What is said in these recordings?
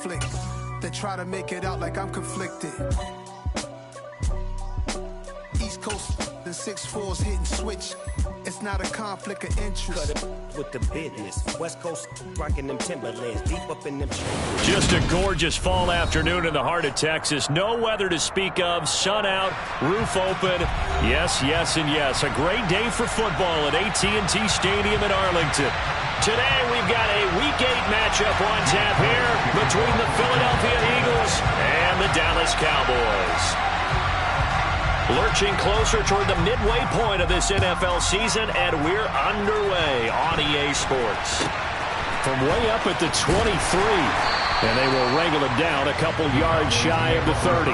conflict. They try to make it out like I'm conflicted. East Coast, the 6'4's hitting switch. It's not a conflict of interest. Cut it with the business. West Coast rocking them Timberlands deep up in them. Just a gorgeous fall afternoon in the heart of Texas. No weather to speak of. Sun out, roof open. Yes, yes, and yes. A great day for football at AT&T Stadium in Arlington. Today we've got a Week 8 matchup on tap here between the Philadelphia Eagles and the Dallas Cowboys. Lurching closer toward the midway point of this NFL season, and we're underway on EA Sports. From way up at the 23, and they will wrangle it down a couple yards shy of the 30.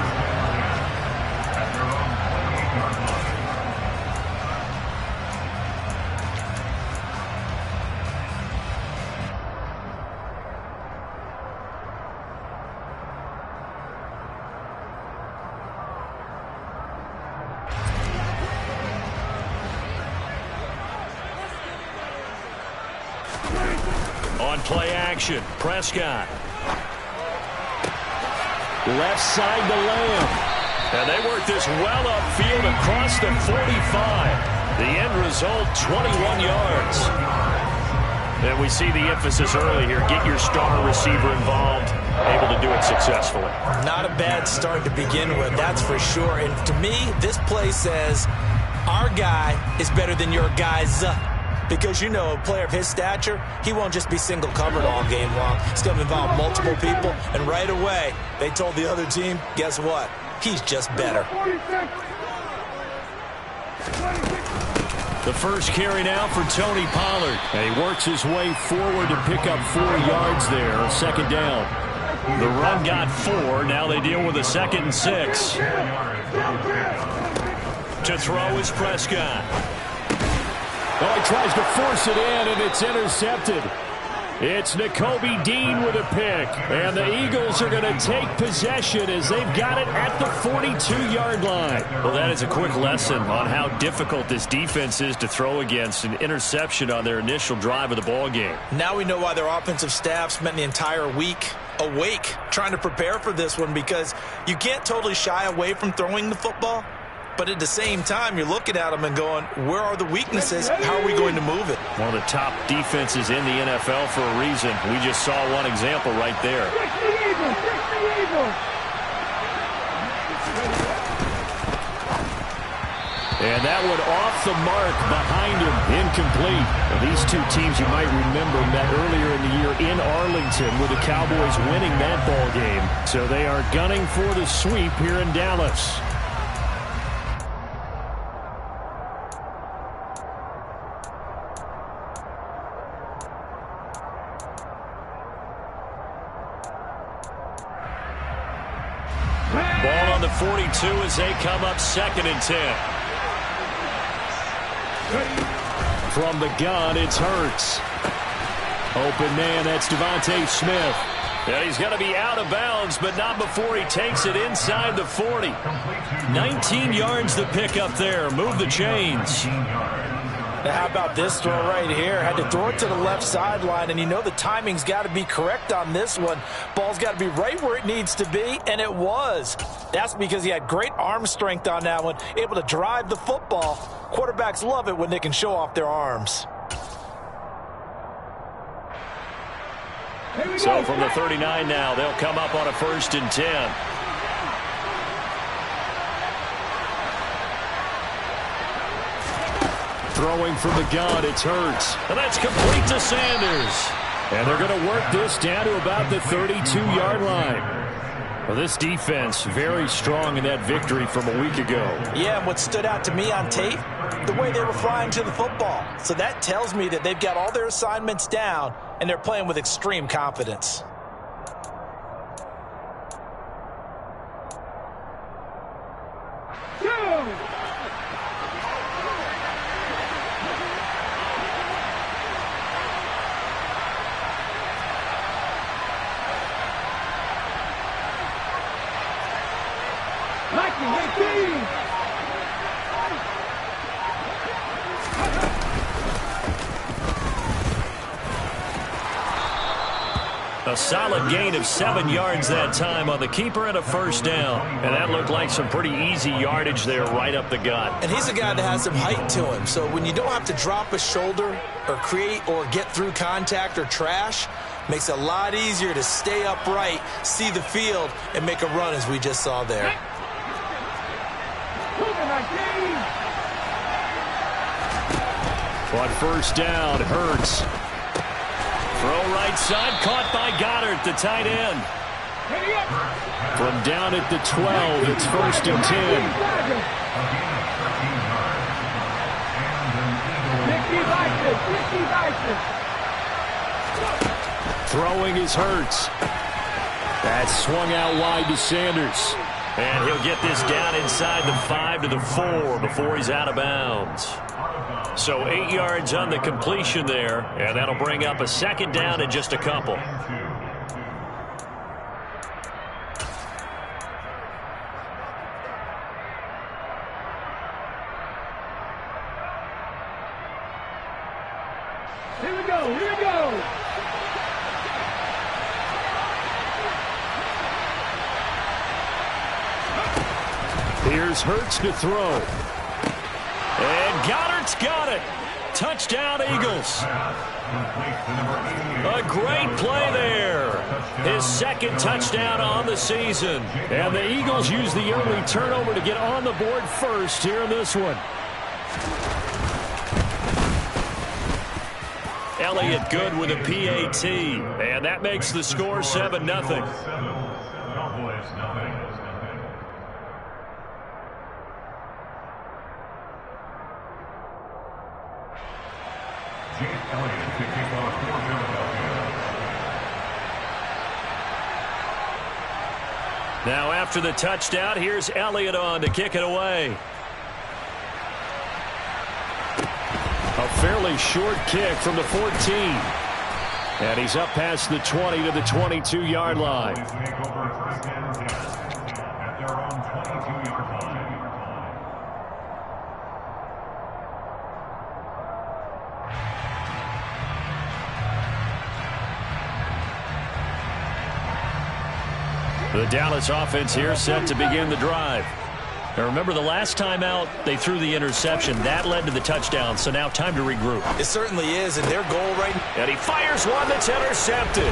On play action, Prescott. Left side to Lamb. And they work this well upfield across the 45. The end result, 21 yards. And we see the emphasis early here. Get your star receiver involved. Able to do it successfully. Not a bad start to begin with, that's for sure. And to me, this play says our guy is better than your guy's. Because, you know, a player of his stature, he won't just be single covered all game long. It's going to involve multiple people. And right away, they told the other team, guess what? He's just better. The first carry now for Tony Pollard. And he works his way forward to pick up 4 yards there. Second down. The run got 4. Now they deal with a 2nd and 6. To throw is Prescott. Oh, he tries to force it in, and it's intercepted. It's Nakobe Dean with a pick. And the Eagles are going to take possession as they've got it at the 42-yard line. Well, that is a quick lesson on how difficult this defense is to throw against. An interception on their initial drive of the ball game. Now we know why their offensive staff spent the entire week awake trying to prepare for this one, because you can't totally shy away from throwing the football. But at the same time, you're looking at them and going, where are the weaknesses? How are we going to move it? One of the top defenses in the NFL for a reason. We just saw one example right there. And that one off the mark behind him, incomplete. Now, these two teams, you might remember, met earlier in the year in Arlington with the Cowboys winning that ball game. So they are gunning for the sweep here in Dallas. Ball on the 42 as they come up 2nd and 10. From the gun, it's Hurts. Open man, that's Devontae Smith. Yeah, he's going to be out of bounds, but not before he takes it inside the 40. 19 yards to pick up there. Move the chains. Now, how about this throw right here? Had to throw it to the left sideline, and you know the timing's got to be correct on this one. Ball's got to be right where it needs to be, and it was. That's because he had great arm strength on that one, able to drive the football. Quarterbacks love it when they can show off their arms. So from the 39 now, they'll come up on a 1st and 10. Throwing from the gun, it's Hurts. And that's complete to Sanders. And they're going to work this down to about the 32-yard line. Well, this defense very strong in that victory from a week ago. Yeah, and what stood out to me on tape, the way they were flying to the football. So that tells me that they've got all their assignments down, and they're playing with extreme confidence. A A solid gain of 7 yards that time on the keeper and a first down. And that looked like some pretty easy yardage there right up the gut. And he's a guy that has some height to him. So when you don't have to drop a shoulder or create or get through contact or trash, makes it a lot easier to stay upright, see the field, and make a run as we just saw there. On first down, Hurts. Throw right side, caught by Goddard, the tight end. From down at the 12, it's 1st and 10. Throwing is Hurts. That's swung out wide to Sanders. And he'll get this down inside the 5 to the 4 before he's out of bounds. So 8 yards on the completion there, and that'll bring up a second down in just a couple. Here we go, here we go. Here's Hurts to throw. And Goddard's got it. Touchdown, Eagles. A great play there. His second touchdown on the season. And the Eagles use the early turnover to get on the board first here in this one. Elliott good with a PAT. And that makes the score 7-0. Now after the touchdown, here's Elliott on to kick it away. A fairly short kick from the 14. And he's up past the 20 to the 22-yard line. The Dallas offense here set to begin the drive. Now remember, the last time out, they threw the interception. That led to the touchdown, so now time to regroup. It certainly is, and their goal right now. And he fires one that's intercepted.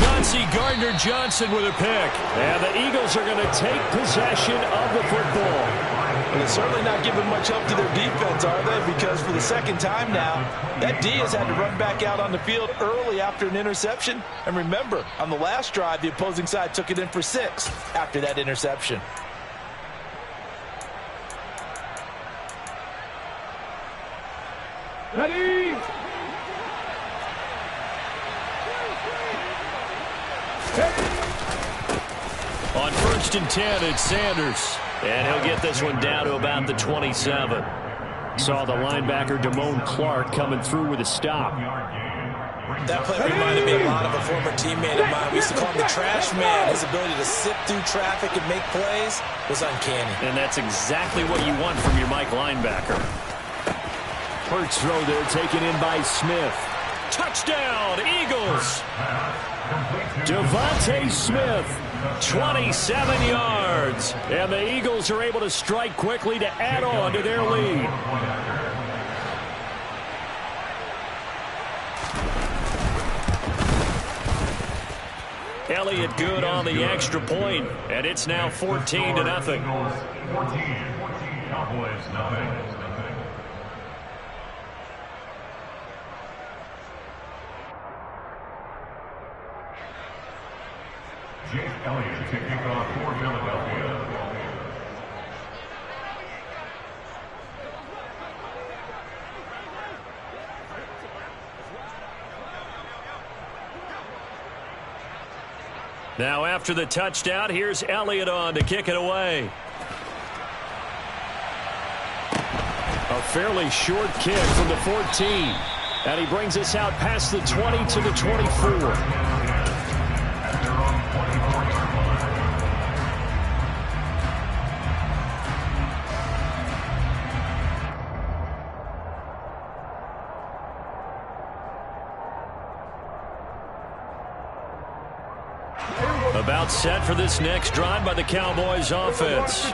Chauncey Gardner-Johnson with a pick. And the Eagles are going to take possession of the football. And it's certainly not giving much help to their defense, are they? Because for the second time now, that D has had to run back out on the field early after an interception. And remember, on the last drive, the opposing side took it in for 6 after that interception. Ready? On 1st and 10, it's Sanders. And he'll get this one down to about the 27. Saw the linebacker Damone Clark coming through with a stop. That play reminded me a lot of a former teammate of mine. We used to call him the trash man. His ability to sift through traffic and make plays was uncanny. And that's exactly what you want from your Mike linebacker. Hurts throw there taken in by Smith. Touchdown, Eagles! Devontae Smith, 27 yards. And the Eagles are able to strike quickly to add on to their lead. Elliott good on the extra point, and it's now 14-0. 14, Cowboys nothing. Jake Elliott to kick off for Philadelphia. Now after the touchdown, here's Elliott on to kick it away. A fairly short kick from the 14. And he brings us out past the 20 to the 24. About set for this next drive by the Cowboys offense.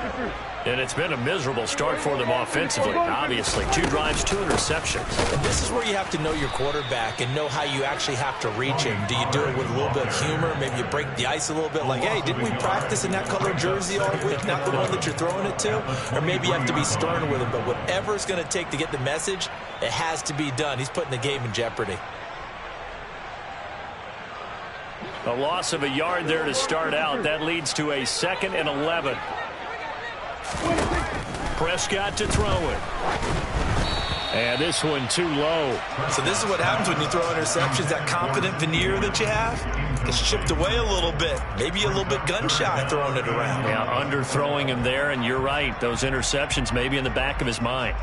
And it's been a miserable start for them offensively, obviously. 2 drives, 2 interceptions. And this is where you have to know your quarterback and know how you actually have to reach him. Do you do it with a little bit of humor? Maybe you break the ice a little bit like, hey, didn't we practice in that color jersey all week, not the one that you're throwing it to? Or maybe you have to be stern with him. But whatever it's going to take to get the message, it has to be done. He's putting the game in jeopardy. A loss of a yard there to start out. That leads to a 2nd and 11. Prescott to throw it. And this one too low. So this is what happens when you throw interceptions. That confident veneer that you have gets chipped away a little bit. Maybe a little bit gun-shy throwing it around. Yeah, underthrowing him there, and you're right. Those interceptions maybe in the back of his mind.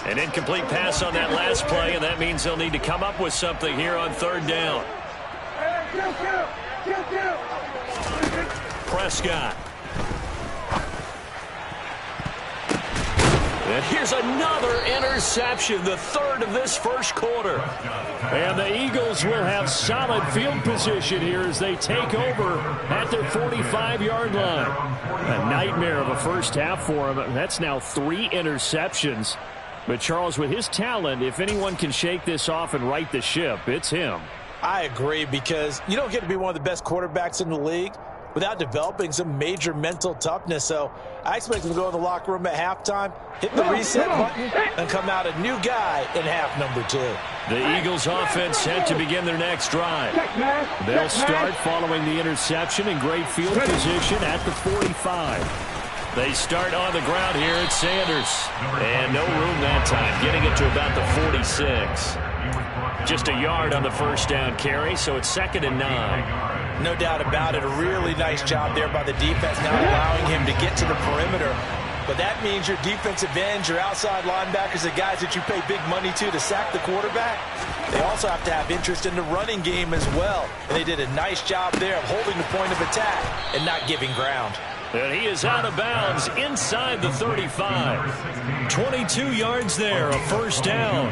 An incomplete pass on that last play, and that means they'll need to come up with something here on 3rd down. Prescott. And here's another interception, the 3rd of this first quarter. And the Eagles will have solid field position here as they take over at their 45-yard line. A nightmare of a first half for them. That's now 3 interceptions. But, Charles, with his talent, if anyone can shake this off and right the ship, it's him. I agree, because you don't get to be one of the best quarterbacks in the league without developing some major mental toughness. So I expect him to go in the locker room at halftime, hit the reset button, and come out a new guy in half number 2. The Eagles offense set to begin their next drive. They'll start following the interception in great field position at the 45. They start on the ground here at Sanders. And no room that time, getting it to about the 46. Just a yard on the first down carry, so it's 2nd and 9. No doubt about it. A really nice job there by the defense, now allowing him to get to the perimeter. But that means your defensive ends, your outside linebackers, the guys that you pay big money to sack the quarterback, they also have to have interest in the running game as well. And they did a nice job there of holding the point of attack and not giving ground. And he is out of bounds inside the 35. 22 yards there, a first down.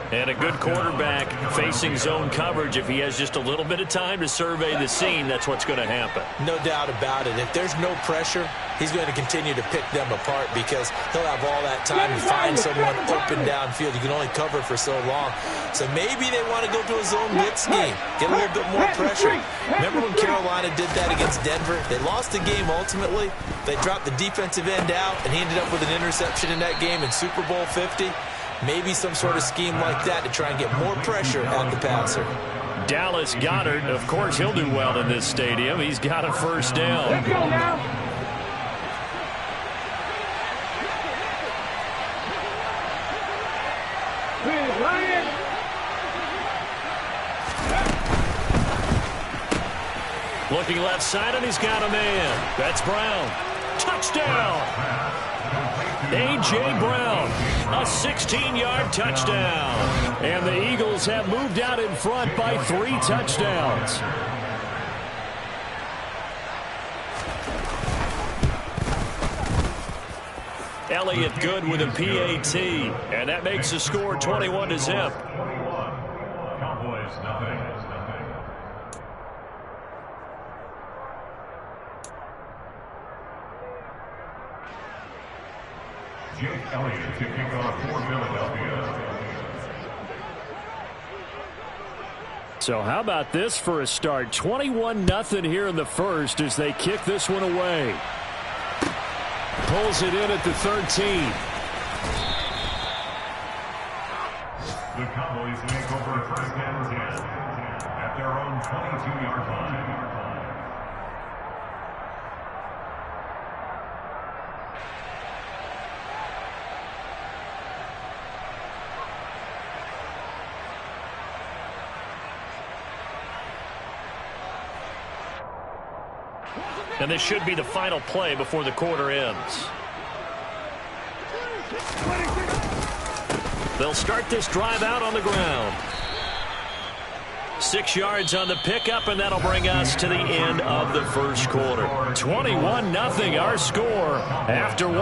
And a good quarterback facing zone coverage. If he has just a little bit of time to survey the scene, that's what's going to happen. No doubt about it. If there's no pressure, he's going to continue to pick them apart because he'll have all that time to find someone open downfield. You can only cover for so long. So maybe they want to go to a zone blitz scheme, get a little bit more pressure. Remember when Carolina did that against Denver? They lost the game ultimately. They dropped the defensive end out, and he ended up with an interception in that game in Super Bowl 50. Maybe some sort of scheme like that to try and get more pressure on the passer. Dallas Goedert, of course, he'll do well in this stadium. He's got a first down. Let's go now. Looking left side, and he's got a man. That's Brown. Touchdown! A.J. Brown, a 16-yard touchdown. And the Eagles have moved out in front by 3 touchdowns. Elliott good with a PAT, and that makes the score 21-0. Jake Elliott to kick off for Philadelphia. So how about this for a start? 21-0 here in the first as they kick this one away. Pulls it in at the 13. The Cowboys make over first and 10 at their own 22-yard line. And this should be the final play before the quarter ends. They'll start this drive out on the ground. 6 yards on the pickup, and that'll bring us to the end of the first quarter. 21-0 our score after 1.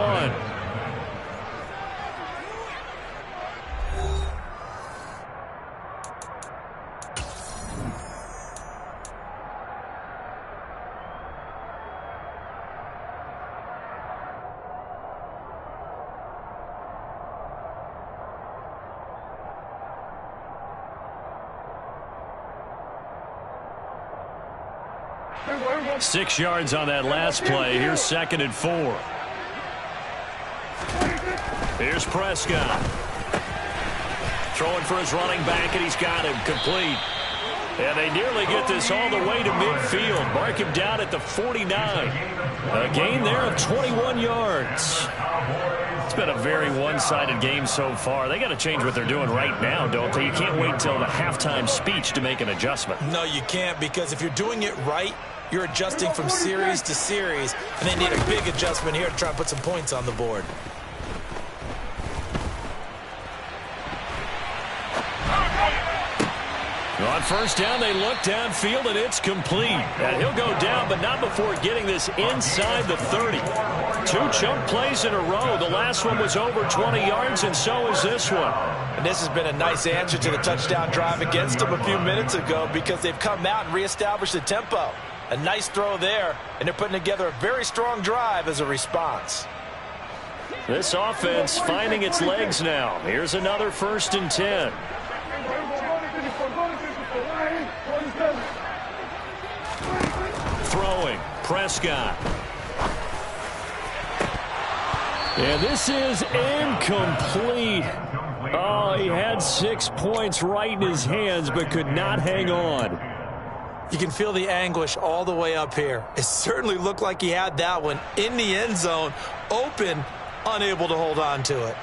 6 yards on that last play. Here's 2nd and 4. Here's Prescott. Throwing for his running back, and he's got him complete. And they nearly get this all the way to midfield. Mark him down at the 49. A gain there of 21 yards. It's been a very one-sided game so far. They got to change what they're doing right now, don't they? You can't wait until the halftime speech to make an adjustment. No, you can't, because if you're doing it right, you're adjusting from series to series, and they need a big adjustment here to try and put some points on the board. On first down, they look downfield, and it's complete. And he'll go down, but not before getting this inside the 30. 2 chunk plays in a row. The last one was over 20 yards, and so is this one. And this has been a nice answer to the touchdown drive against them a few minutes ago, because they've come out and reestablished the tempo. A nice throw there, and they're putting together a very strong drive as a response. This offense finding its legs now. Here's another 1st and 10. Throwing, Prescott. And this is incomplete. Oh, he had 6 points right in his hands, but could not hang on. You can feel the anguish all the way up here. It certainly looked like he had that one in the end zone, open, unable to hold on to it.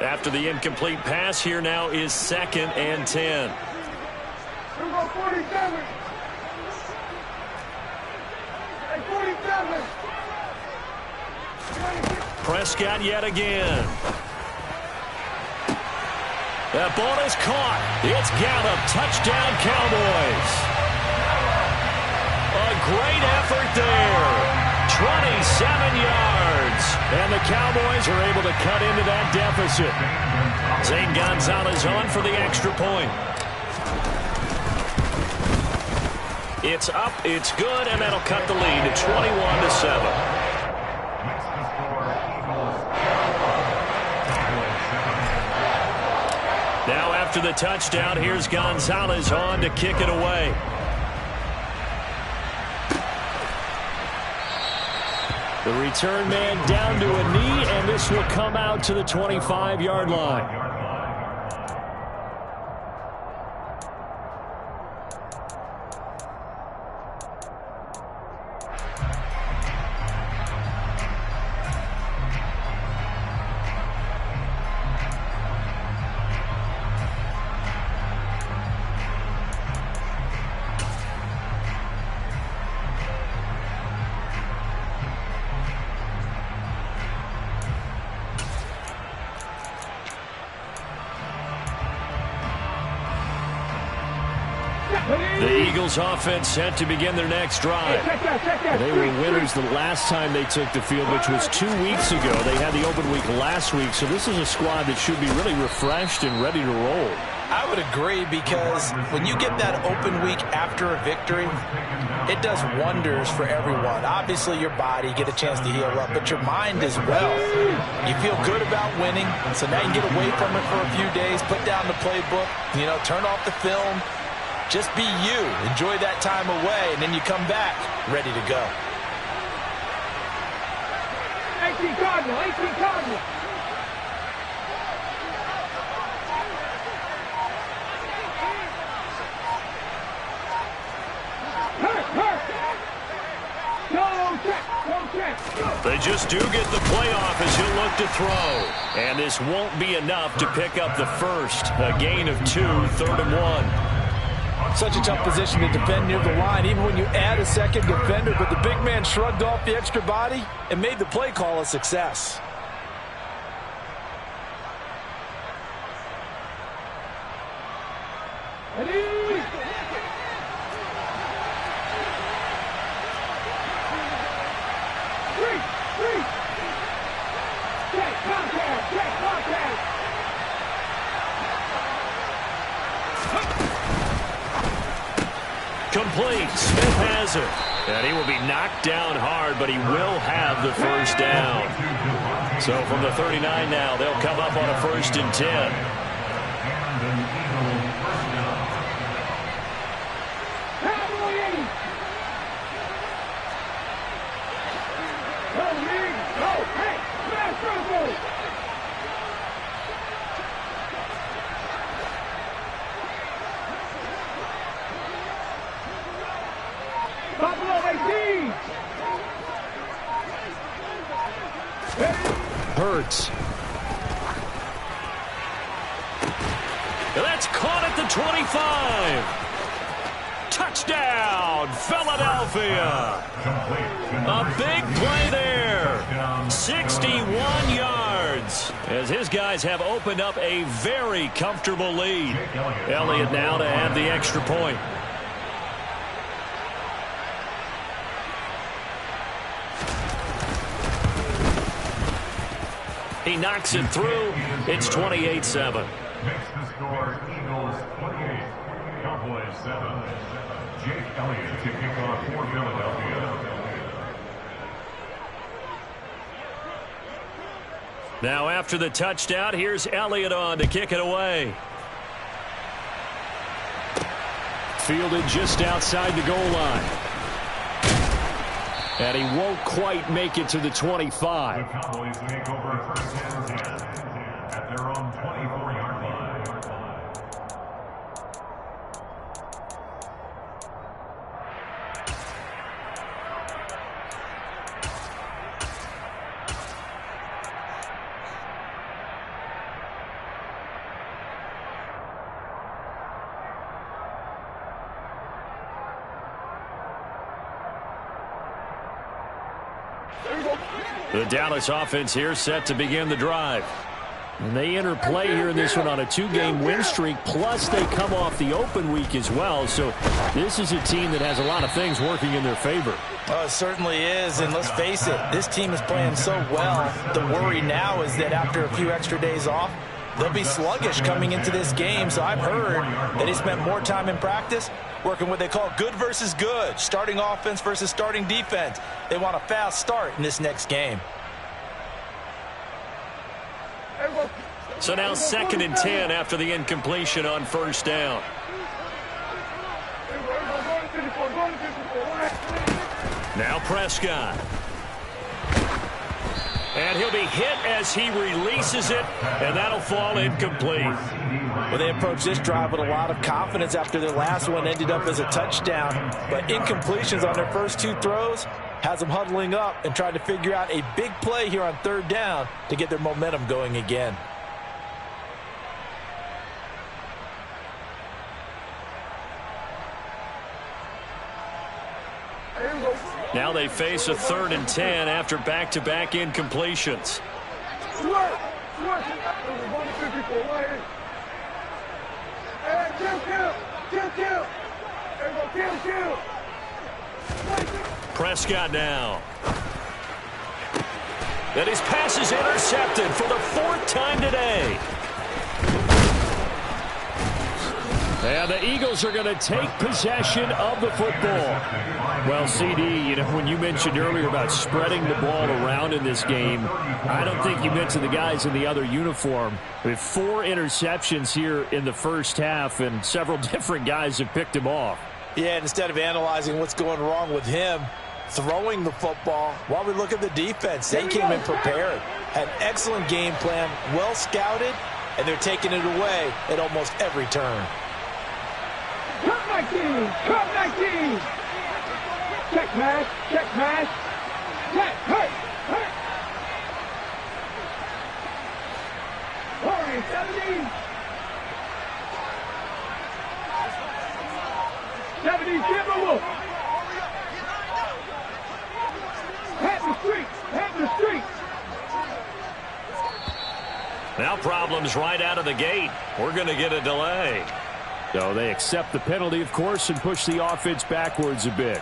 After the incomplete pass, here now is 2nd and 10. Prescott yet again. That ball is caught. It's Gallup. Touchdown, Cowboys. A great effort there. 27 yards. And the Cowboys are able to cut into that deficit. Zane Gonzalez on for the extra point. It's up, it's good, and that'll cut the lead to 21-7. Now after the touchdown, here's Gonzalez on to kick it away. The return man down to a knee, and this will come out to the 25-yard line. The Eagles offense set to begin their next drive. They were winners the last time they took the field, which was 2 weeks ago. They had the open week last week, so this is a squad that should be really refreshed and ready to roll. I would agree, because when you get that open week after a victory, it does wonders for everyone. Obviously, your body, get a chance to heal up, but your mind as well. You feel good about winning, so now you can get away from it for a few days, put down the playbook, turn off the film. Just be you. Enjoy that time away, and then you come back ready to go. 18 Cardinal, 18 Cardinal. They just do get the playoff as he'll look to throw. And this won't be enough to pick up the first. A gain of 2, 3rd and 1. Such a tough position to defend near the line, even when you add a second defender. But the big man shrugged off the extra body and made the play call a success. Complete. Smith has it. And he will be knocked down hard, but he will have the first down. So from the 39 now, they'll come up on a 1st and 10. Hurts. That's caught at the 25. Touchdown, Philadelphia. A big play there. 61 yards. As his guys have opened up a very comfortable lead. Elliott now to add the extra point. He knocks it through. It's 28-7. Makes the score Eagles 28, Cowboys 7. Jake Elliott to kick off for Philadelphia. Now after the touchdown, here's Elliott on to kick it away. Fielded just outside the goal line. And he won't quite make it to the 25. The Cowboys make over 1st and 10 at their own 24-yard line. The Dallas offense here set to begin the drive. And they interplay here in this one on a 2-game win streak, plus they come off the open week as well. So this is a team that has a lot of things working in their favor. Oh, it certainly is, and let's face it, this team is playing so well. The worry now is that after a few extra days off, they'll be sluggish coming into this game. So I've heard that he spent more time in practice working what they call good versus good, starting offense versus starting defense. They want a fast start in this next game. So now 2nd and 10 after the incompletion on 1st down. Now Prescott. And he'll be hit as he releases it, and that'll fall incomplete. Well, they approached this drive with a lot of confidence after their last one ended up as a touchdown. But incompletions on their first 2 throws has them huddling up and trying to figure out a big play here on 3rd down to get their momentum going again. Now they face a 3rd and 10 after back-to-back incompletions. Prescott now. And his pass is intercepted for the 4th time today. And the Eagles are going to take possession of the football. Well, CD, you know, when you mentioned earlier about spreading the ball around in this game, I don't think you mentioned the guys in the other uniform. We have 4 interceptions here in the first half, and several different guys have picked him off. Yeah, and instead of analyzing what's going wrong with him, throwing the football, while we look at the defense, they came in prepared, had an excellent game plan, well scouted, and they're taking it away at almost every turn. Cut 19! Cut 19! Check pass! Check pass! Check! Hurt! Hurt! Hurry! 70! 70, give a look! Head the street! Head the street! Now problems right out of the gate. We're going to get a delay. So they accept the penalty, of course, and push the offense backwards a bit.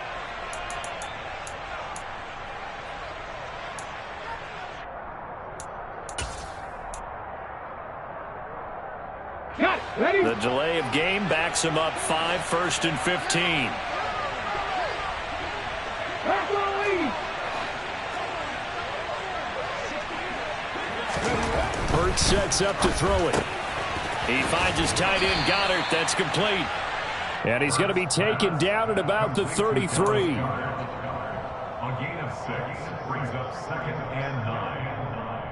The delay of game backs him up 5, 1st and 15. Hurts sets up to throw it. He finds his tight end, Goddard. That's complete. And he's going to be taken down at about the 33. A gain of 6 brings up 2nd and 9.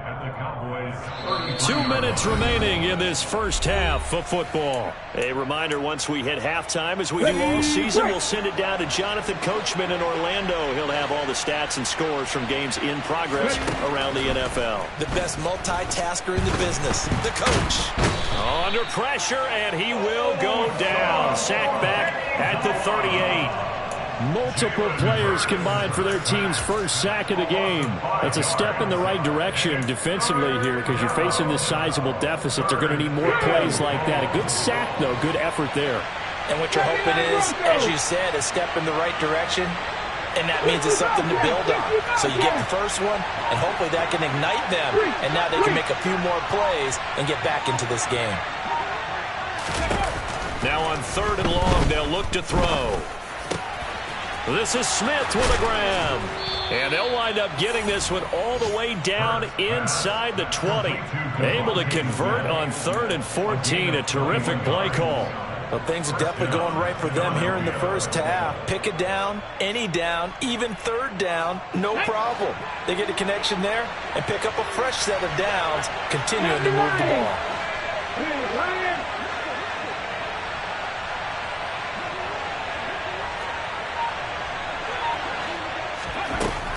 At the Cowboys. 2 minutes remaining in this first half of football. A reminder, once we hit halftime, as we do all season, we'll send it down to Jonathan Coachman in Orlando. He'll have all the stats and scores from games in progress around the NFL. The best multitasker in the business, the coach. Under pressure, and he will go down. Sacked back at the 38. Multiple players combined for their team's first sack of the game. It's a step in the right direction defensively here because you're facing this sizable deficit. They're going to need more plays like that. A good sack, though. Good effort there. And what you're hoping is, as you said, a step in the right direction, and that means it's something to build on. So you get the first one, and hopefully that can ignite them, and now they can make a few more plays and get back into this game. Now on 3rd and long, they'll look to throw. This is Smith with a grab. And they'll wind up getting this one all the way down inside the 20. Able to convert on 3rd and 14. A terrific play call. Well, things are definitely going right for them here in the first half. Pick it down, any down, even 3rd down, no problem. They get a connection there and pick up a fresh set of downs, continuing to move the ball.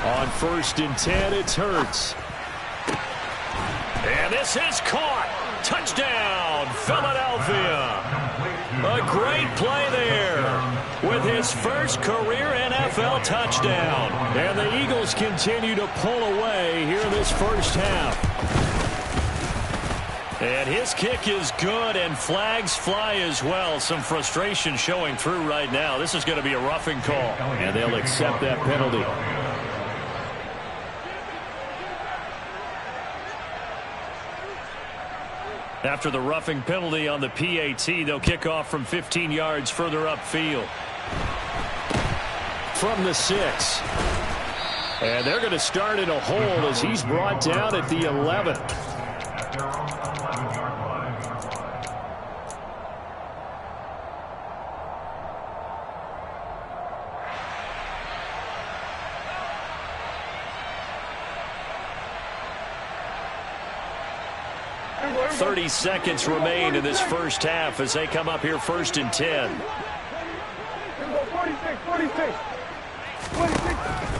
On 1st and 10, it's Hurts. And this is caught. Touchdown, Philadelphia. A great play there with his first career NFL touchdown. And the Eagles continue to pull away here in this first half. And his kick is good, and flags fly as well. Some frustration showing through right now. This is going to be a roughing call. And they'll accept that penalty. After the roughing penalty on the PAT, they'll kick off from 15 yards further upfield. From the 6. And they're going to start in a hole as he's brought down at the 11. .30 seconds remain in this first half as they come up here 1st and 10. 46.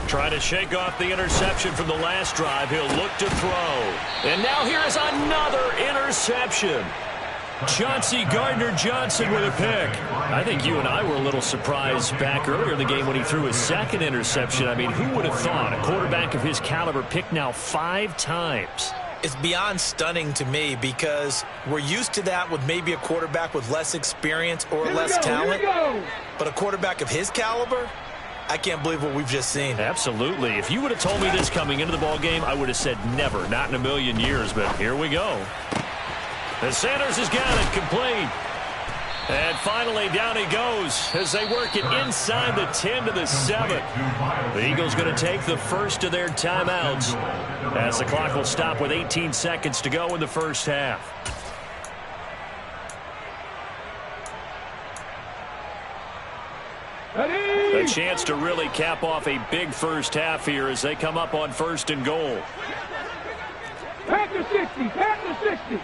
Trying to shake off the interception from the last drive. He'll look to throw. And now here's another interception. Chauncey Gardner-Johnson with a pick. I think you and I were a little surprised back earlier in the game when he threw his 2nd interception. I mean, who would have thought a quarterback of his caliber picked now 5 times? It's beyond stunning to me because we're used to that with maybe a quarterback with less experience or less talent. But a quarterback of his caliber, I can't believe what we've just seen. Absolutely. If you would have told me this coming into the ball game, I would have said never, not in a million years. But here we go. And Sanders has got it complete. And finally, down he goes as they work it inside the 10 to the 7. The Eagles going to take the first of their timeouts as the clock will stop with 18 seconds to go in the first half. A chance to really cap off a big first half here as they come up on 1st and goal. Panther 60, Panther 60.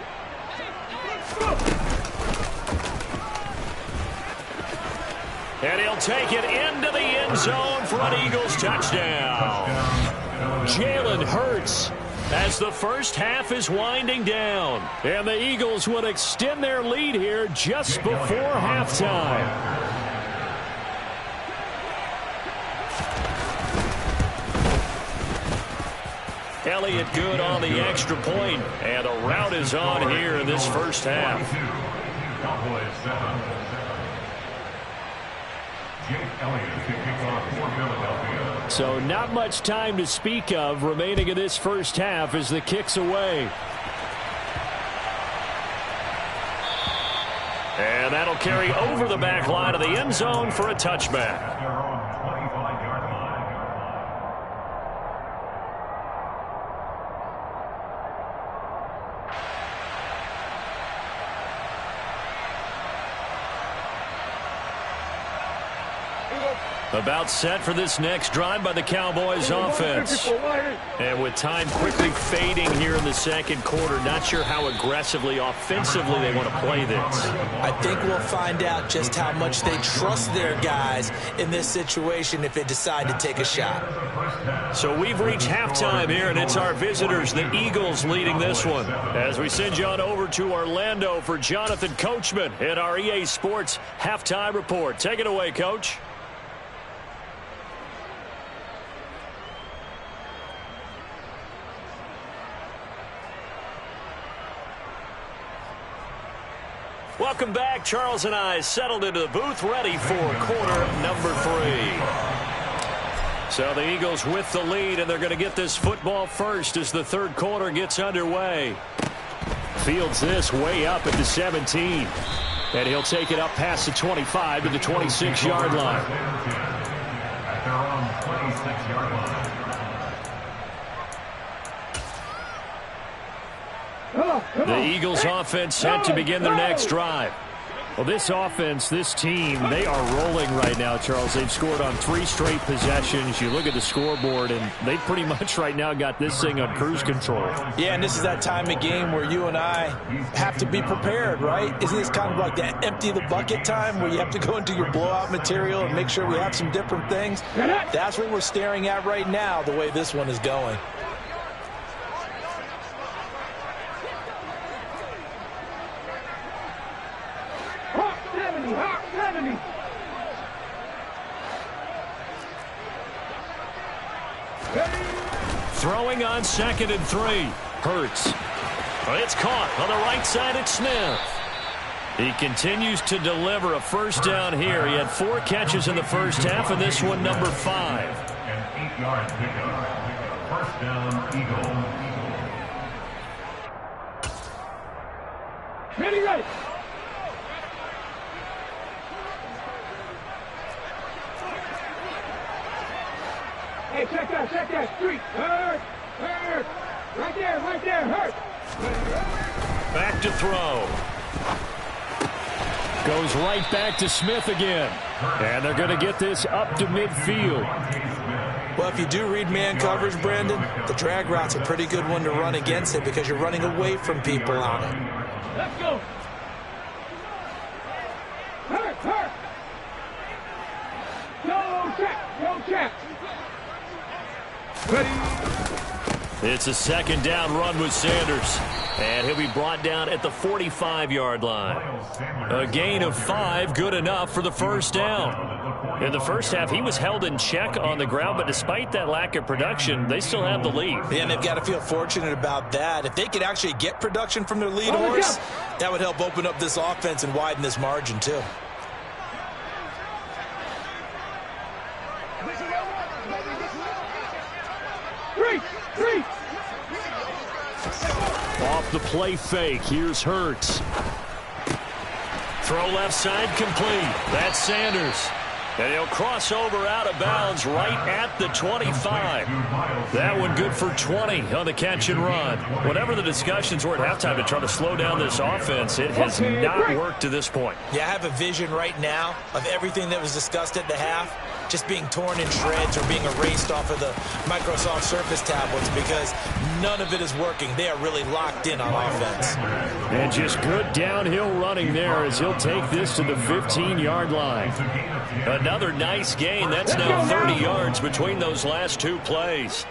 And he'll take it into the end zone for an Eagles touchdown. Jalen Hurts as the first half is winding down. And the Eagles would extend their lead here just before halftime. Elliott good on the extra point, and the route is on here in this first half. So not much time to speak of remaining in this first half as the kick's away. And that'll carry over the back line of the end zone for a touchback. About set for this next drive by the Cowboys offense. And with time quickly fading here in the second quarter, not sure how aggressively, offensively they want to play this. I think we'll find out just how much they trust their guys in this situation if they decide to take a shot. So we've reached halftime here, and it's our visitors, the Eagles, leading this one. As we send you on over to Orlando for Jonathan Coachman in our EA Sports Halftime Report. Take it away, Coach. Welcome back. Charles and I settled into the booth, ready for quarter number 3. So the Eagles with the lead, and they're going to get this football first as the third quarter gets underway. Fields this way up at the 17. And he'll take it up past the 25 to the 26-yard line. At their own 26-yard line. The Eagles offense set to begin their next drive. Well, this offense, this team, they are rolling right now, Charles. They've scored on 3 straight possessions. You look at the scoreboard, and they pretty much right now got this thing on cruise control. Yeah, and this is that time of game where you and I have to be prepared, right? Isn't this kind of like that empty the bucket time where you have to go into your blowout material and make sure we have some different things? That's what we're staring at right now, the way this one is going. Throwing on 2nd and 3. Hurts. It's caught on the right side at Smith. He continues to deliver a first down here. He had 4 catches in the first half, and this one number 5. An 8-yard pickup. First down, Eagle. Ready. Hey, check that street. Hurt. Right there, hurt. Back to throw. Goes right back to Smith again. And they're going to get this up to midfield. Well, if you do read man coverage, Brandon, the drag route's a pretty good one to run against it because you're running away from people on it. Let's go. Hurt. Go check. It's a second down run with Sanders. And he'll be brought down at the 45-yard line. A gain of 5, good enough for the first down. In the first half, he was held in check on the ground, but despite that lack of production, they still have the lead. Yeah, and they've got to feel fortunate about that. If they could actually get production from their lead horse, that would help open up this offense and widen this margin, too. Three. Off the play fake, here's Hurts. Throw left side complete. That's Sanders. And he'll cross over out of bounds right at the 25. That one good for 20 on the catch and run. Whatever the discussions were at halftime to try to slow down this offense, it has not worked to this point. Yeah, I have a vision right now of everything that was discussed at the half just being torn in shreds or being erased off of the Microsoft Surface tablets because none of it is working. They are really locked in on offense. And just good downhill running there as he'll take this to the 15-yard line. Another nice gain. That's now 30 yards between those last 2 plays.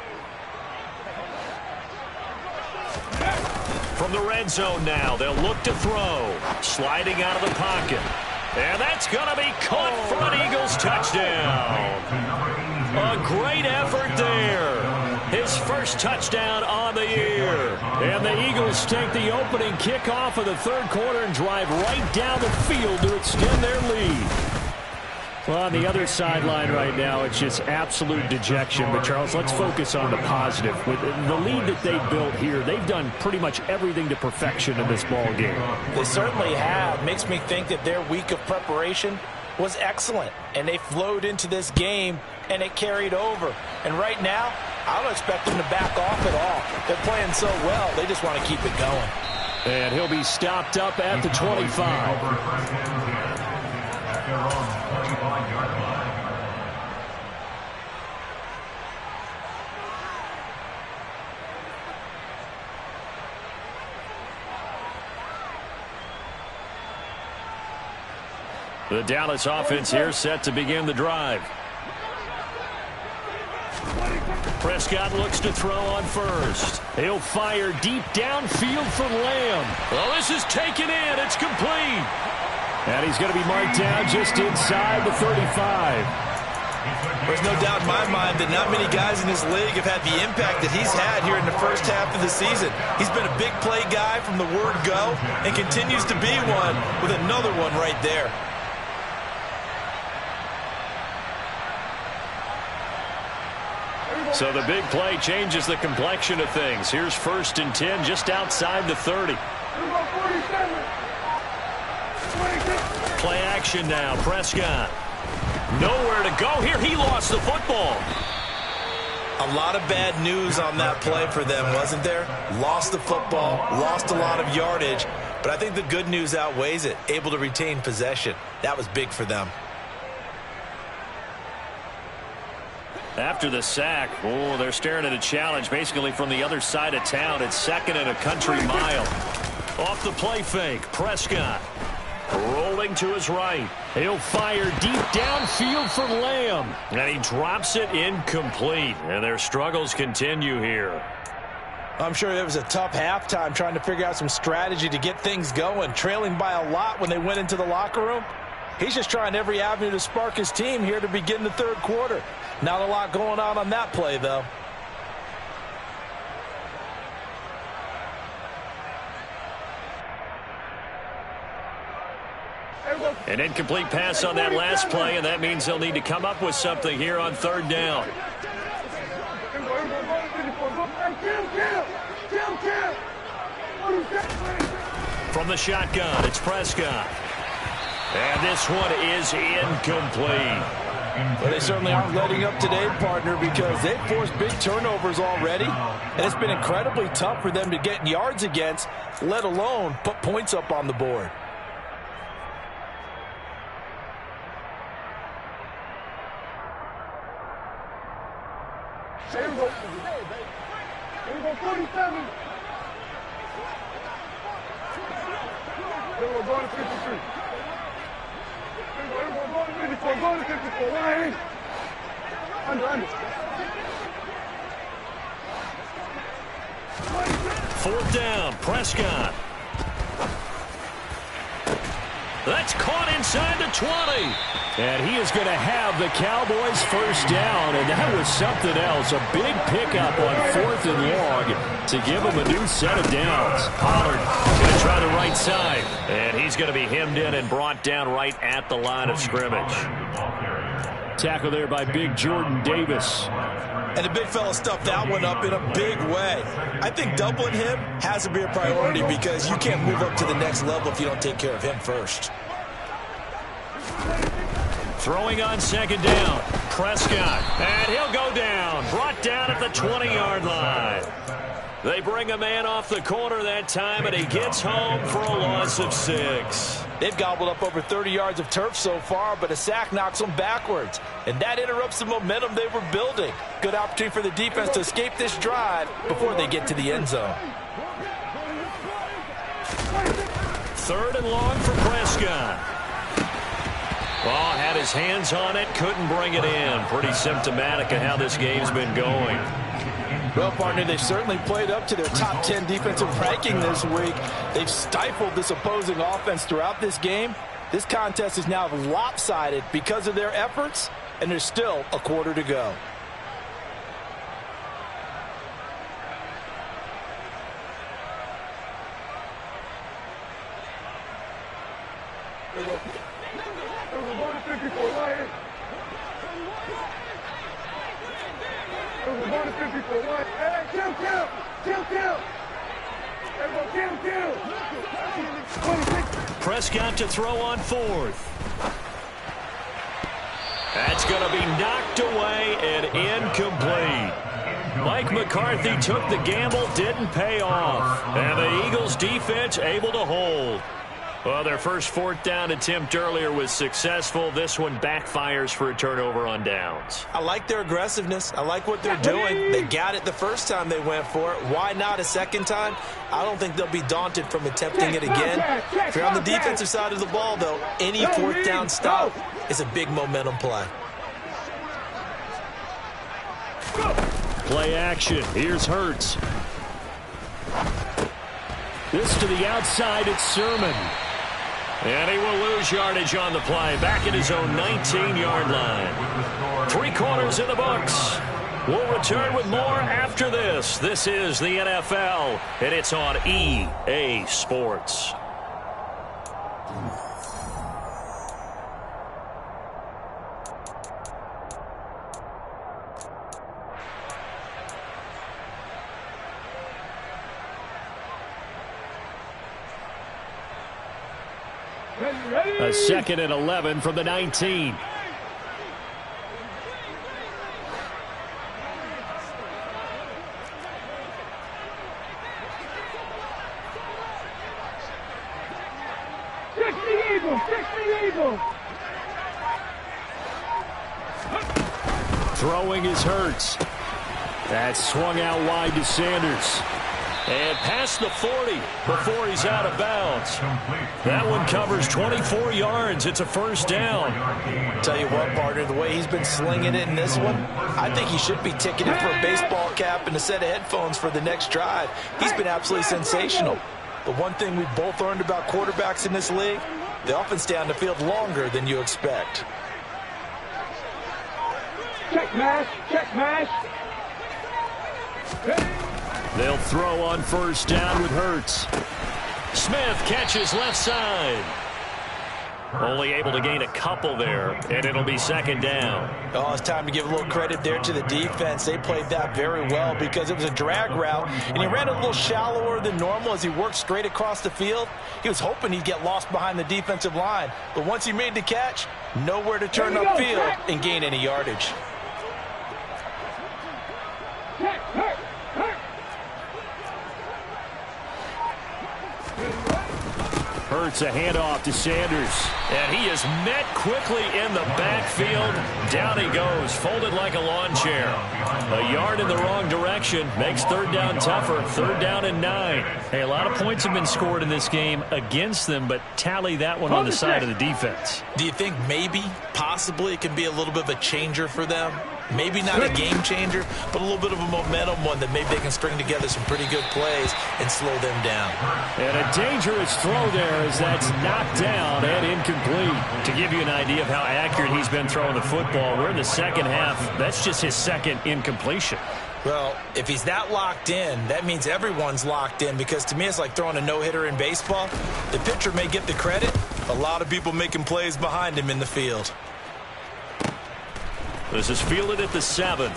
From the red zone now, they'll look to throw. Sliding out of the pocket. And that's going to be caught for an Eagles touchdown. A great effort there. His first touchdown on the year. And the Eagles take the opening kickoff of the third quarter and drive right down the field to extend their lead. Well, on the other sideline right now, it's just absolute dejection. But, Charles, let's focus on the positive. With the lead that they built here, they've done pretty much everything to perfection in this ball game. They certainly have. Makes me think that their week of preparation was excellent. And they flowed into this game, and it carried over. And right now, I don't expect them to back off at all. They're playing so well, they just want to keep it going. And he'll be stopped up at the 25. The Dallas offense here set to begin the drive. Prescott looks to throw on first. He'll fire deep downfield for Lamb. Well, this is taken in. It's complete. And he's going to be marked down just inside the 35. There's no doubt in my mind that not many guys in this league have had the impact that he's had here in the first half of the season. He's been a big play guy from the word go and continues to be one with another one right there. So the big play changes the complexion of things. Here's 1st and 10 just outside the 30. Play action now. Prescott. Nowhere to go here. He lost the football. A lot of bad news on that play for them, wasn't there? Lost the football, lost a lot of yardage, but I think the good news outweighs it. Able to retain possession. That was big for them. After the sack, oh, they're staring at a challenge basically from the other side of town. It's 2nd and a country mile. Off the play fake, Prescott. Rolling to his right. He'll fire deep downfield for Lamb. And he drops it incomplete. And their struggles continue here. I'm sure it was a tough halftime trying to figure out some strategy to get things going. Trailing by a lot when they went into the locker room. He's just trying every avenue to spark his team here to begin the 3rd quarter. Not a lot going on that play, though. An incomplete pass on that last play, and that means they'll need to come up with something here on 3rd down. From the shotgun, it's Prescott. And this one is incomplete. Well, they certainly aren't letting up today, partner, because they've forced big turnovers already. And it's been incredibly tough for them to get yards against, let alone put points up on the board. Here we go, 47. Here we go, going to 53. Here we go, going to 54, going to 54. Right. Under. 4th down, Prescott. That's caught inside the 20. And he is going to have the Cowboys 1st down, and that was something else. A big pickup on 4th and long to give him a new set of downs. Pollard going to try the right side, and he's going to be hemmed in and brought down right at the line of scrimmage. Tackle there by big Jordan Davis. And the big fella stuffed that one up in a big way. I think doubling him has to be a priority because you can't move up to the next level if you don't take care of him first. Throwing on 2nd down, Prescott, and he'll go down, brought down at the 20-yard line. They bring a man off the corner that time, and he gets home for a loss of 6. They've gobbled up over 30 yards of turf so far, but a sack knocks them backwards, and that interrupts the momentum they were building. Good opportunity for the defense to escape this drive before they get to the end zone. 3rd and long for Prescott. Well, had his hands on it, couldn't bring it in. Pretty symptomatic of how this game's been going. Well, partner, they've certainly played up to their top 10 defensive ranking this week. They've stifled this opposing offense throughout this game. This contest is now lopsided because of their efforts, and there's still a quarter to go. Prescott to throw on 4th. That's going to be knocked away and incomplete. Mike McCarthy took the gamble, didn't pay off. And the Eagles defense able to hold. Well, their first fourth down attempt earlier was successful. This one backfires for a turnover on downs. I like their aggressiveness. I like what they're doing. They got it the first time they went for it. Why not a second time? I don't think they'll be daunted from attempting it again. If you're on the defensive side of the ball, though, any fourth down stop is a big momentum play. Play action. Here's Hurts. This to the outside. It's Sermon. And he will lose yardage on the play. Back at his own 19-yard line. 3 quarters in the books. We'll return with more after this. This is the NFL, and it's on EA Sports. A 2nd and 11 from the 19. Throwing is Hurts. That swung out wide to Sanders. And past the 40 before he's out of bounds. That one covers 24 yards. It's a first down. Tell you what, partner, the way he's been slinging it in this one, I think he should be ticketed for a baseball cap and a set of headphones for the next drive. He's been absolutely sensational. The one thing we've both learned about quarterbacks in this league, they often stay on the field longer than you expect. Check mash, check mash. They'll throw on first down with Hurts. Smith catches left side. Only able to gain a couple there, and it'll be second down. Oh, it's time to give a little credit there to the defense. They played that very well because it was a drag route, and he ran a little shallower than normal as he worked straight across the field. He was hoping he'd get lost behind the defensive line, but once he made the catch, nowhere to turn upfield and gain any yardage. Hurts a handoff to Sanders. And he is met quickly in the backfield. Down he goes, folded like a lawn chair. A yard in the wrong direction makes third down tougher. 3rd down and 9. Hey, a lot of points have been scored in this game against them, but tally that one on the side of the defense. Do you think maybe, possibly, it can be a little bit of a changer for them? Maybe not a game changer, but a little bit of a momentum one that maybe they can string together some pretty good plays and slow them down. And a dangerous throw there as that's knocked down and incomplete. To give you an idea of how accurate he's been throwing the football, we're in the second half. That's just his 2nd incompletion. Well, if he's that locked in, that means everyone's locked in, because to me it's like throwing a no-hitter in baseball. The pitcher may get the credit. A lot of people making plays behind him in the field. This is fielded at the 7th.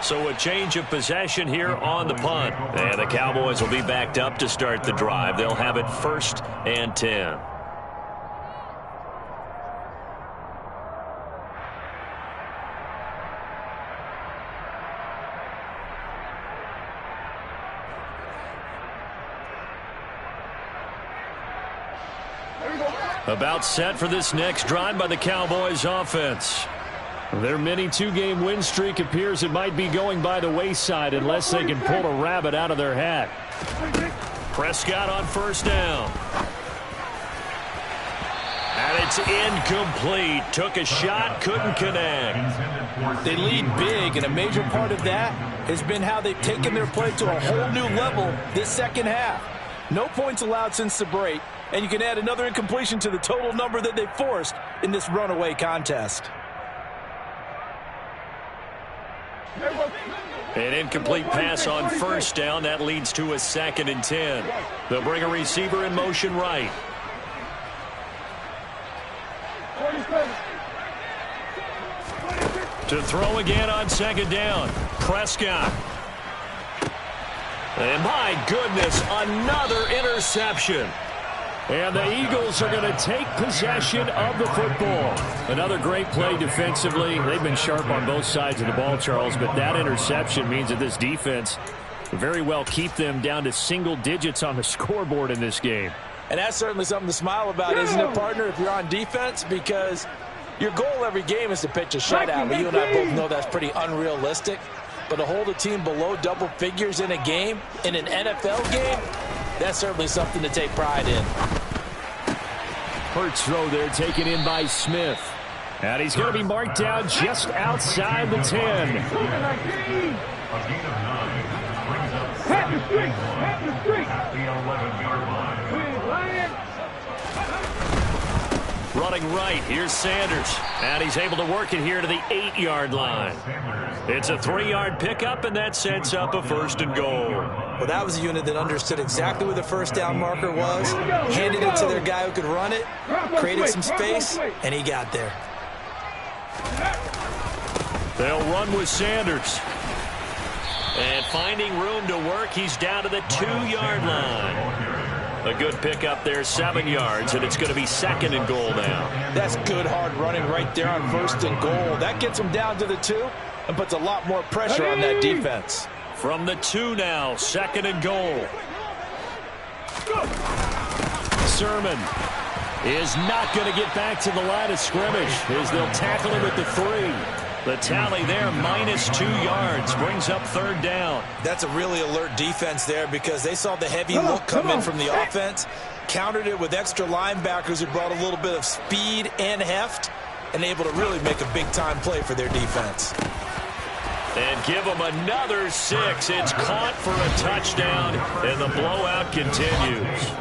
So a change of possession here on the punt. And the Cowboys will be backed up to start the drive. They'll have it 1st and 10. About set for this next drive by the Cowboys offense. Their mini 2-game win streak appears it might be going by the wayside unless they can pull a rabbit out of their hat. Prescott on first down. And it's incomplete. Took a shot, couldn't connect. They lead big, and a major part of that has been how they've taken their play to a whole new level this second half. No points allowed since the break, and you can add another incompletion to the total number that they forced in this runaway contest. An incomplete pass on first down. That leads to a 2nd and 10. They'll bring a receiver in motion right. To throw again on 2nd down. Prescott. And my goodness, another interception. And the Eagles are going to take possession of the football. Another great play defensively. They've been sharp on both sides of the ball, Charles, but that interception means that this defense very well keep them down to single digits on the scoreboard in this game. And that's certainly something to smile about, isn't it, partner, if you're on defense? Because your goal every game is to pitch a shutout. But you and I both know that's pretty unrealistic. But to hold a team below double figures in a game, in an NFL game, that's certainly something to take pride in. Hurts throw there taken in by Smith. And he's going to be marked down just outside the 10. A gain of 9 brings up second and 1 at the 11-yard line. Running right, here's Sanders. And he's able to work it here to the 8-yard line. It's a 3-yard pickup, and that sets up a 1st and goal. Well, that was a unit that understood exactly where the first down marker was, handed it to their guy who could run it, created some space, and he got there. They'll run with Sanders. And finding room to work, he's down to the 2-yard line. A good pickup there, 7 yards, and it's going to be 2nd and goal now. That's good, hard running right there on 1st and goal. That gets them down to the 2 and puts a lot more pressure on that defense. From the 2 now, 2nd and goal. Sermon is not going to get back to the line of scrimmage as they'll tackle him at the 3. The tally there, -2 yards, brings up 3rd down. That's a really alert defense there because they saw the heavy look come in from the offense, countered it with extra linebackers who brought a little bit of speed and heft, and able to really make a big-time play for their defense. And give them another 6. It's caught for a touchdown, and the blowout continues.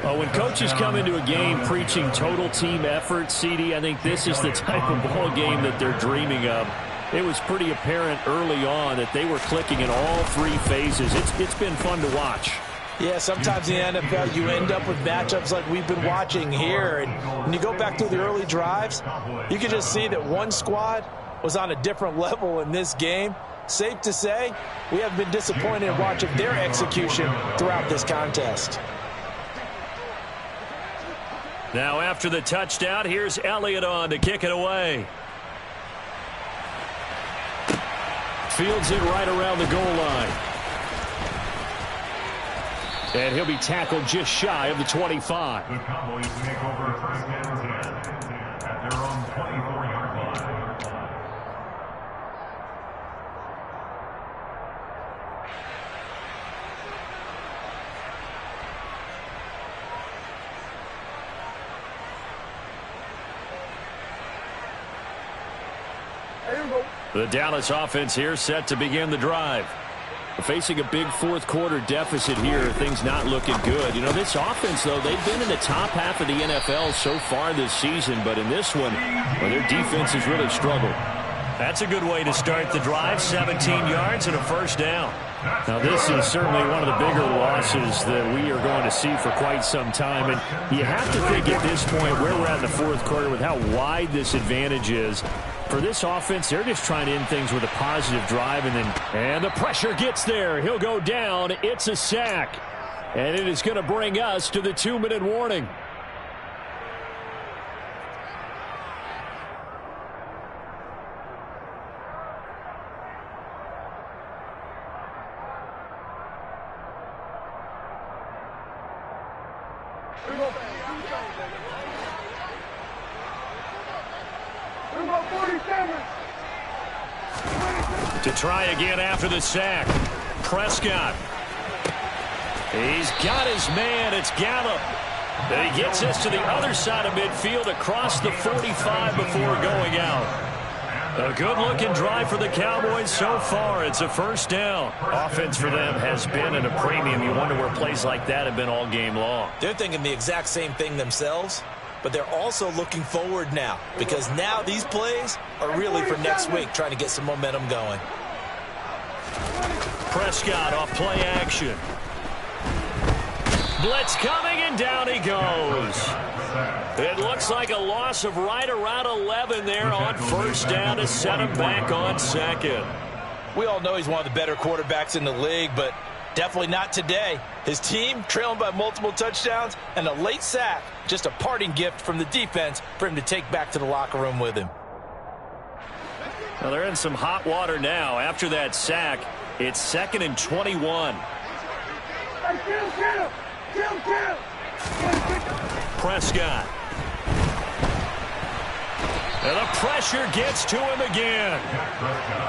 Well, when coaches come into a game preaching total team effort, CD, I think this is the type of ball game that they're dreaming of. It was pretty apparent early on that they were clicking in all 3 phases. It's been fun to watch. Yeah, sometimes in the NFL you end up with matchups like we've been watching here. And when you go back through the early drives, you can just see that one squad was on a different level in this game. Safe to say, we have been disappointed in watching their execution throughout this contest. Now after the touchdown, here's Elliott on to kick it away. Fields it right around the goal line. And he'll be tackled just shy of the 25. The Cowboys take over 1st and 10 at their own 24-yard line. The Dallas offense here set to begin the drive. Facing a big 4th quarter deficit here, things not looking good. You know, this offense, though, they've been in the top half of the NFL so far this season, but in this one, well, their defense has really struggled. That's a good way to start the drive, 17 yards and a 1st down. Now, this is certainly one of the bigger losses that we are going to see for quite some time, and you have to think at this point where we're at in the 4th quarter with how wide this advantage is. For this offense, they're just trying to end things with a positive drive, and the pressure gets there. He'll go down. It's a sack, and it is going to bring us to the 2-minute warning. To try again after the sack. Prescott. He's got his man. It's Gallup. And he gets us to the other side of midfield across the 45 before going out. A good-looking drive for the Cowboys so far. It's a 1st down. Offense for them has been at a premium. You wonder where plays like that have been all game long. They're thinking the exact same thing themselves, but they're also looking forward now because now these plays are really for next week, trying to get some momentum going. Prescott off play action. Blitz coming, and down he goes. It looks like a loss of right around 11 there on 1st down to set him back on 2nd. We all know he's one of the better quarterbacks in the league, but definitely not today. His team trailing by multiple touchdowns and a late sack, just a parting gift from the defense for him to take back to the locker room with him. Well, they're in some hot water now after that sack. It's 2nd and 21. Prescott. And the pressure gets to him again.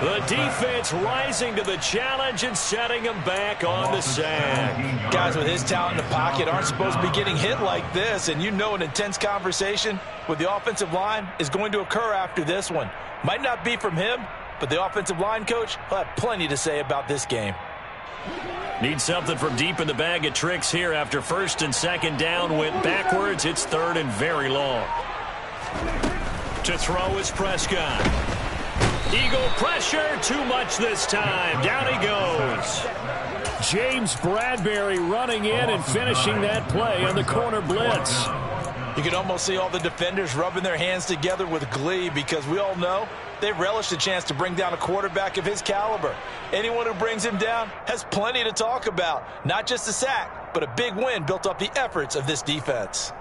The defense rising to the challenge and setting him back on the sand. Guys with his talent in the pocket aren't supposed to be getting hit like this, and you know an intense conversation with the offensive line is going to occur after this one. Might not be from him, but the offensive line coach will have plenty to say about this game. Need something from deep in the bag of tricks here after 1st and 2nd down went backwards. It's 3rd and very long. To throw is Prescott. Eagle pressure, too much this time. Down he goes. James Bradbury running in and finishing that play on the corner blitz. You can almost see all the defenders rubbing their hands together with glee because we all know they relish the chance to bring down a quarterback of his caliber. Anyone who brings him down has plenty to talk about. Not just a sack, but a big win built up the efforts of this defense.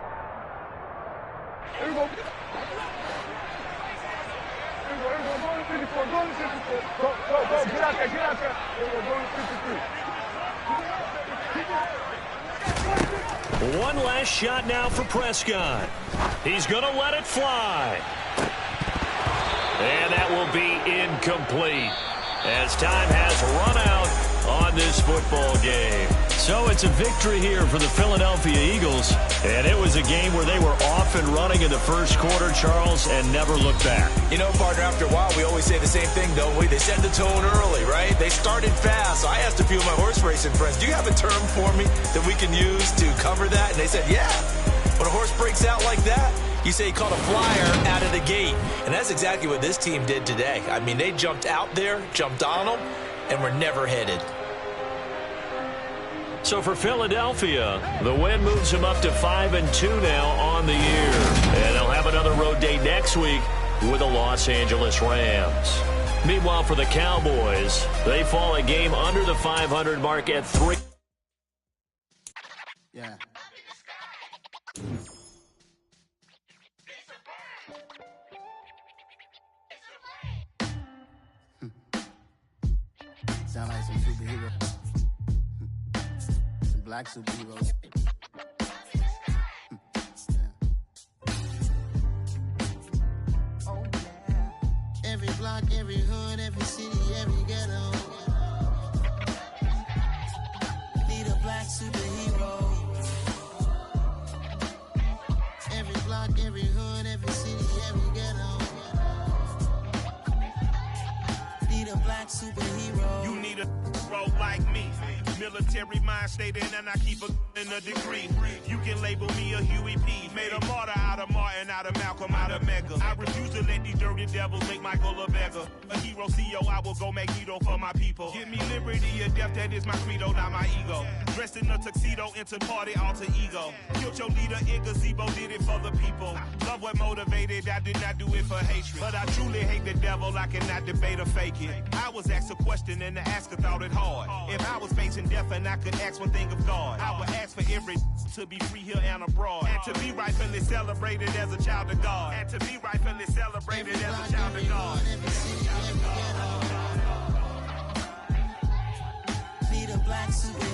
One last shot now for Prescott. He's going to let it fly. And that will be incomplete as time has run out on this football game. So it's a victory here for the Philadelphia Eagles. And it was a game where they were off and running in the first quarter, Charles, and never looked back. You know, partner, after a while, we always say the same thing, don't we? They set the tone early, right? They started fast. So I asked a few of my horse racing friends, do you have a term for me that we can use to cover that? And they said, yeah. When a horse breaks out like that, you say he caught a flyer out of the gate. And that's exactly what this team did today. I mean, they jumped out there, jumped on them, and were never headed. So for Philadelphia, the win moves them up to 5-2 now on the year. And they'll have another road day next week with the Los Angeles Rams. Meanwhile, for the Cowboys, they fall a game under the 500 mark at 3. Yeah. Sound like some superheroes. Some black superheroes. Oh, yeah. Every block, every hood, every city, every ghetto. Need a black superhero. Every block, every hood, every city, every ghetto. Need a black superhero. You need a bro like me. Military mind state and I keep a degree. You can label me a Huey P. Made a martyr out of Martin, out of Malcolm, out of Mega. I refuse to let these dirty devils make Michael a beggar. A hero CEO, I will go Magneto for my people. Give me liberty or death, that is my credo, not my ego. Dressed in a tuxedo, into party, alter ego. Killed your leader in gazebo, did it for the people. Love what motivated, I did not do it for hatred. But I truly hate the devil, I cannot debate or fake it. I was asked a question and the asker thought it hard. If I was facing death and I could ask one thing of God, I would ask for every to be free here and abroad. And to be rightfully celebrated as a child of God. And to be rightfully celebrated as a child of God. Need a black superhero.